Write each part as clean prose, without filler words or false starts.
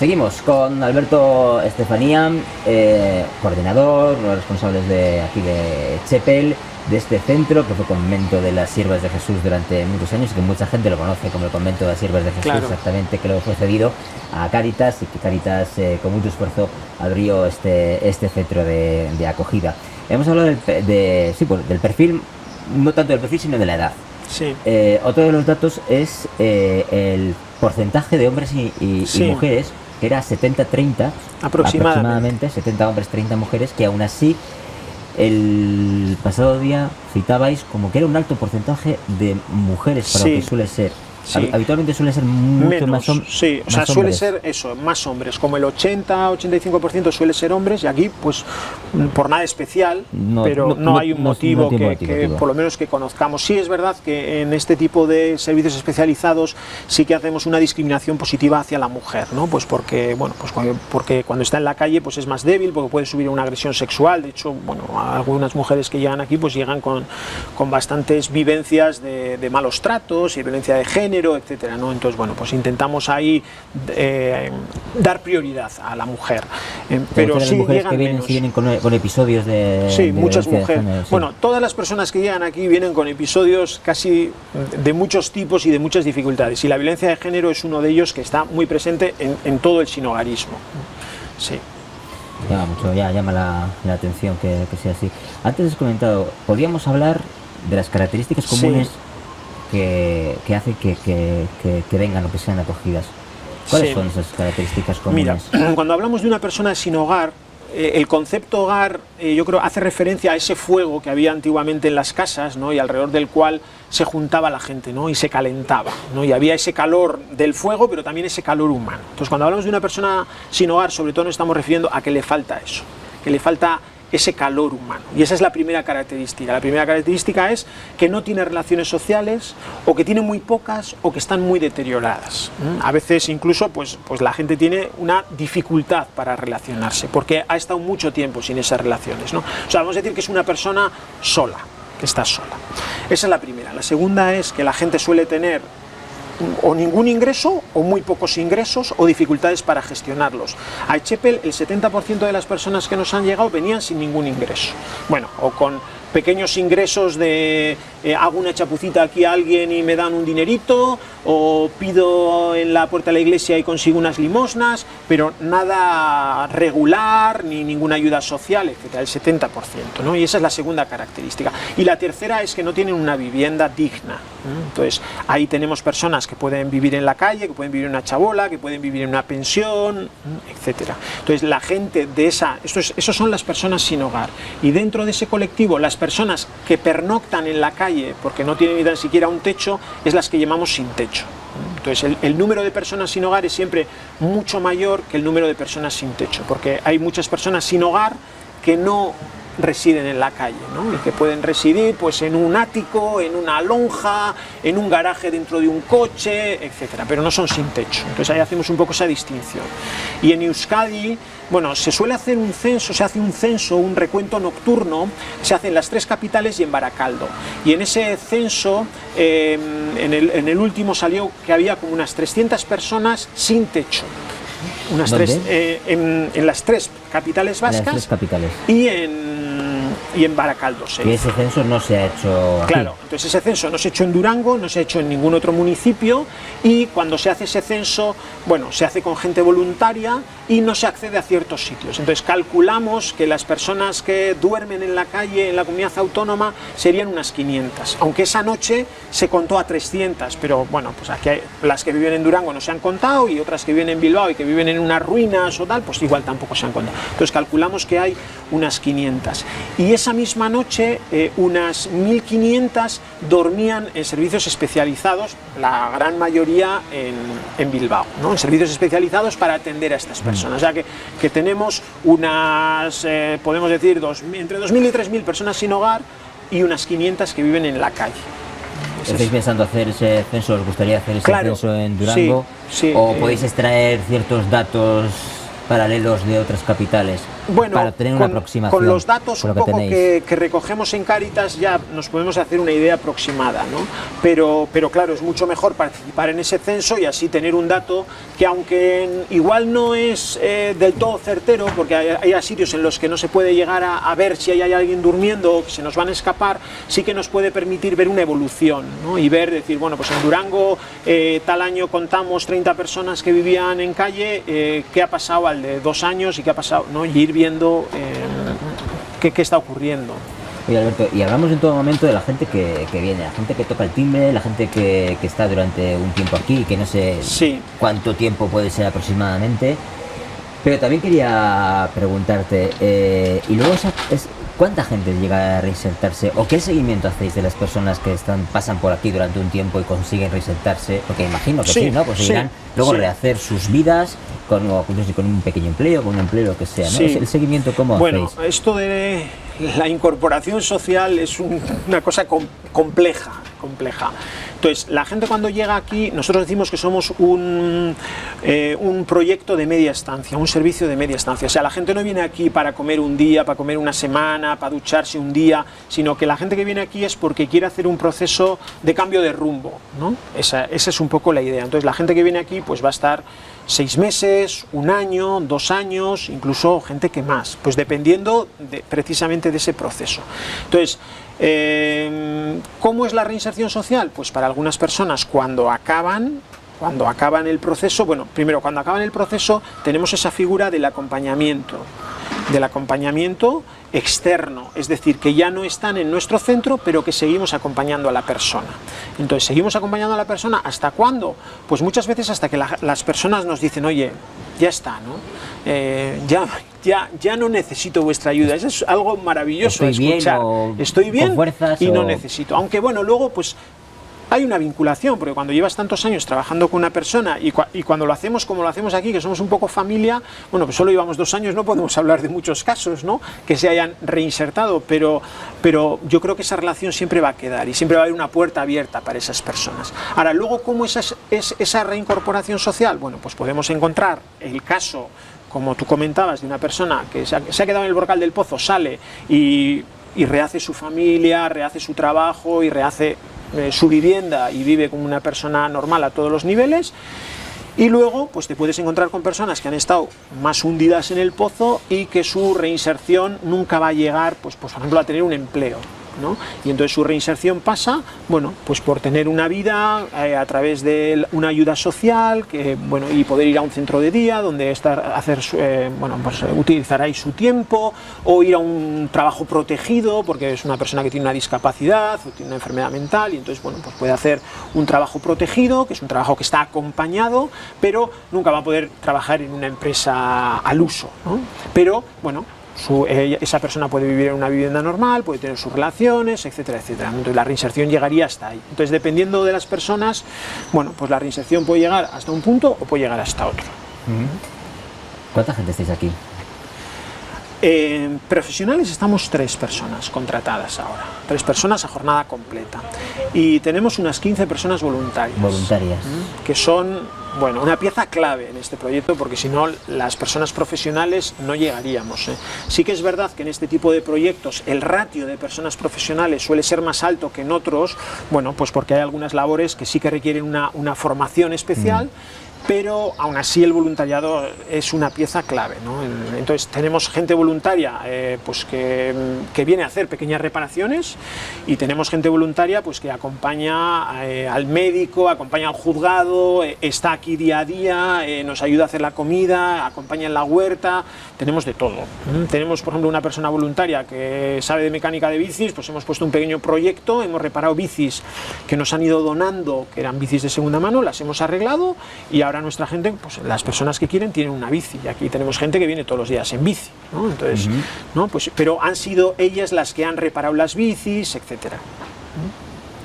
Seguimos con Alberto Estefanía, coordinador, uno de los responsables de aquí de Chepel, de este centro que fue convento de las Siervas de Jesús durante muchos años y que mucha gente lo conoce como el convento de las Siervas de Jesús, claro. Exactamente, que luego fue cedido a Cáritas y que Cáritas con mucho esfuerzo abrió este centro de acogida. Hemos hablado del perfil, no tanto del perfil sino de la edad. Sí. Otro de los datos es el porcentaje de hombres y mujeres, que era 70-30 aproximadamente, 70 hombres, 30 mujeres, que aún así el pasado día citabais como que era un alto porcentaje de mujeres para lo que suele ser. Sí. Habitualmente suele ser mucho más hombres. Sí, o sea, suele ser eso, más hombres, como el 80-85% suele ser hombres, y aquí, pues, por nada especial, pero no hay un motivo que por lo menos que conozcamos. Sí es verdad que en este tipo de servicios especializados sí que hacemos una discriminación positiva hacia la mujer, ¿no? Pues porque, bueno, pues porque cuando está en la calle, pues es más débil, porque puede subir una agresión sexual. De hecho, bueno, algunas mujeres que llegan aquí, pues llegan con bastantes vivencias de malos tratos y violencia de género, etcétera, ¿no? Entonces, bueno, pues intentamos ahí dar prioridad a la mujer, pero sí mujeres que vienen con episodios de muchas mujeres. Género, sí. Bueno, todas las personas que llegan aquí vienen con episodios casi de muchos tipos y de muchas dificultades, y la violencia de género es uno de ellos que está muy presente en todo el sinogarismo. Sí. Llama la atención que sea así. Antes has comentado, podríamos hablar de las características comunes que hace que vengan o que sean acogidas. ¿Cuáles son esas características comunes? Mira, cuando hablamos de una persona sin hogar, el concepto hogar, yo creo, hace referencia a ese fuego que había antiguamente en las casas, ¿no? Y alrededor del cual se juntaba la gente, ¿no? Y se calentaba, ¿no? Y había ese calor del fuego, pero también ese calor humano. Entonces, cuando hablamos de una persona sin hogar, sobre todo nos estamos refiriendo a que le falta eso, que le falta ese calor humano, y esa es la primera característica. La primera característica es que no tiene relaciones sociales, o que tiene muy pocas, o que están muy deterioradas. A veces incluso pues la gente tiene una dificultad para relacionarse, porque ha estado mucho tiempo sin esas relaciones, ¿no? O sea, vamos a decir que es una persona sola, que está sola. Esa es la primera. La segunda es que la gente suele tener o ningún ingreso, o muy pocos ingresos, o dificultades para gestionarlos. A Chepel el 70% de las personas que nos han llegado venían sin ningún ingreso. Bueno, o con pequeños ingresos de hago una chapucita aquí a alguien y me dan un dinerito, o pido en la puerta de la iglesia y consigo unas limosnas, pero nada regular, ni ninguna ayuda social, etc. El 70%, ¿no? Y esa es la segunda característica. Y la tercera es que no tienen una vivienda digna. Entonces, ahí tenemos personas que pueden vivir en la calle, que pueden vivir en una chabola, que pueden vivir en una pensión, etc. Entonces, la gente de esos son las personas sin hogar. Y dentro de ese colectivo, las personas que pernoctan en la calle porque no tienen ni tan siquiera un techo, es las que llamamos sin techo. Entonces el número de personas sin hogar es siempre mucho mayor que el número de personas sin techo, porque hay muchas personas sin hogar que no residen en la calle, ¿no? Y que pueden residir pues en un ático, en una lonja, en un garaje dentro de un coche, etcétera, pero no son sin techo. Entonces ahí hacemos un poco esa distinción. Y en Euskadi, bueno, se suele hacer un censo, un recuento nocturno, se hace en las 3 capitales y en Barakaldo. Y en ese censo, en el último salió que había como unas 300 personas sin techo. En las 3 capitales vascas. En las 3 capitales. Y en Barakaldo. Y ese censo no se ha hecho aquí. Claro, entonces ese censo no se ha hecho en Durango, no se ha hecho en ningún otro municipio, y cuando se hace ese censo, bueno, se hace con gente voluntaria y no se accede a ciertos sitios. Entonces calculamos que las personas que duermen en la calle en la comunidad autónoma serían unas 500, aunque esa noche se contó a 300, pero bueno, pues aquí las que viven en Durango no se han contado, y otras que viven en Bilbao y que viven en unas ruinas o tal, pues igual tampoco se han contado. Entonces calculamos que hay unas 500. Y esa misma noche unas 1500 dormían en servicios especializados, la gran mayoría en Bilbao, ¿no? En servicios especializados para atender a estas personas. O sea que tenemos unas, podemos decir, entre 2000 y 3000 personas sin hogar y unas 500 que viven en la calle. ¿Estáis pensando hacer ese censo? ¿Os gustaría hacer ese censo en Durango? Sí, ¿O podéis extraer ciertos datos paralelos de otras capitales? Bueno, para tener una aproximación con los datos un poco tenéis. que recogemos en Cáritas ya nos podemos hacer una idea aproximada, ¿no? Pero claro, es mucho mejor participar en ese censo y así tener un dato que, aunque igual no es del todo certero, porque hay sitios en los que no se puede llegar a ver si hay alguien durmiendo o que se nos van a escapar, sí que nos puede permitir ver una evolución, ¿no? Y decir, bueno, pues en Durango tal año contamos 30 personas que vivían en calle, ¿qué ha pasado al de 2 años y qué ha pasado, ¿no? Y ir viendo qué está ocurriendo. Oye, Alberto, y hablamos en todo momento de la gente que viene, la gente que toca el timbre, la gente que está durante un tiempo aquí, que no sé cuánto tiempo puede ser aproximadamente, pero también quería preguntarte, y luego ¿cuánta gente llega a reinsertarse? ¿O qué seguimiento hacéis de las personas que pasan por aquí durante un tiempo y consiguen reinsertarse? Porque imagino que sí, ¿no? Conseguirán luego rehacer sus vidas con un pequeño empleo, con un empleo, lo que sea, ¿no? ¿El seguimiento cómo hacéis? Bueno, esto de la incorporación social es una cosa compleja. Entonces, la gente cuando llega aquí, nosotros decimos que somos un proyecto de media estancia, un servicio de media estancia. O sea, la gente no viene aquí para comer un día, para comer una semana, para ducharse un día, sino que la gente que viene aquí es porque quiere hacer un proceso de cambio de rumbo, ¿no? Esa es un poco la idea. Entonces, la gente que viene aquí pues va a estar 6 meses, 1 año, 2 años, incluso gente que más, pues dependiendo precisamente de ese proceso. Entonces, ¿cómo es la reinserción social? Pues para algunas personas cuando acaban el proceso, bueno, primero cuando acaban el proceso tenemos esa figura del acompañamiento externo, es decir, que ya no están en nuestro centro, pero que seguimos acompañando a la persona. Entonces, seguimos acompañando a la persona, ¿hasta cuándo? Pues muchas veces hasta que las personas nos dicen, oye, ya está, ¿no? Ya no necesito vuestra ayuda. Eso es algo maravilloso escuchar. Estoy bien y no necesito. Aunque bueno, luego pues hay una vinculación, porque cuando llevas tantos años trabajando con una persona y cuando lo hacemos como lo hacemos aquí, que somos un poco familia, bueno, pues solo llevamos 2 años, no podemos hablar de muchos casos, ¿no?, que se hayan reinsertado, pero yo creo que esa relación siempre va a quedar y siempre va a haber una puerta abierta para esas personas. Ahora, luego, ¿cómo es esa reincorporación social? Bueno, pues podemos encontrar el caso, como tú comentabas, de una persona que se ha quedado en el Brocal del Pozo, sale y rehace su familia, rehace su trabajo y rehace su vivienda y vive como una persona normal a todos los niveles. Y luego pues te puedes encontrar con personas que han estado más hundidas en el pozo y que su reinserción nunca va a llegar, pues por ejemplo, a tener un empleo, ¿no? Y entonces su reinserción pasa, bueno, pues por tener una vida a través de una ayuda social, y poder ir a un centro de día donde utilizar ahí su tiempo, o ir a un trabajo protegido porque es una persona que tiene una discapacidad o tiene una enfermedad mental, y entonces bueno, pues puede hacer un trabajo protegido, que es un trabajo que está acompañado, pero nunca va a poder trabajar en una empresa al uso, ¿no? Pero bueno, esa persona puede vivir en una vivienda normal, puede tener sus relaciones, etcétera, etcétera. Entonces la reinserción llegaría hasta ahí. Entonces, dependiendo de las personas, bueno, pues la reinserción puede llegar hasta un punto o puede llegar hasta otro. ¿Cuánta gente estáis aquí? Profesionales estamos 3 personas contratadas ahora, 3 personas a jornada completa, y tenemos unas 15 personas voluntarias, que son, bueno, una pieza clave en este proyecto, porque si no, las personas profesionales no llegaríamos. Sí que es verdad que en este tipo de proyectos el ratio de personas profesionales suele ser más alto que en otros, bueno, pues porque hay algunas labores que sí que requieren una formación especial, pero aún así el voluntariado es una pieza clave, ¿no? Entonces tenemos gente voluntaria pues que viene a hacer pequeñas reparaciones, y tenemos gente voluntaria pues que acompaña al médico, acompaña al juzgado, está aquí día a día, nos ayuda a hacer la comida, acompaña en la huerta, tenemos de todo. Tenemos, por ejemplo, una persona voluntaria que sabe de mecánica de bicis, pues hemos puesto un pequeño proyecto, hemos reparado bicis que nos han ido donando, que eran bicis de segunda mano, las hemos arreglado, y ahora nuestra gente, pues las personas que quieren tienen una bici, y aquí tenemos gente que viene todos los días en bici, ¿no? Entonces, ¿no? Pues, pero han sido ellas las que han reparado las bicis, etcétera.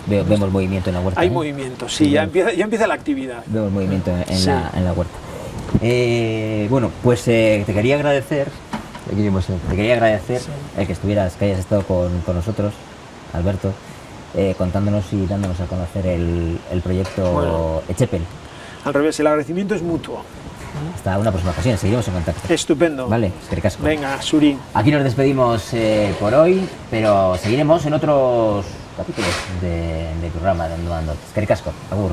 Vemos movimiento en la huerta. Hay movimiento, sí, ya empieza la actividad. Vemos movimiento en la huerta. Bueno, pues te quería agradecer el que hayas estado con nosotros, Alberto, contándonos y dándonos a conocer el proyecto Etxepel. Al revés, el agradecimiento es mutuo. Hasta una próxima ocasión, seguiremos en contacto. Estupendo. Vale, eskerrik asko. Venga, Suri. Aquí nos despedimos por hoy, pero seguiremos en otros capítulos de programa de Ondo Ando. Eskerrik asko, agur.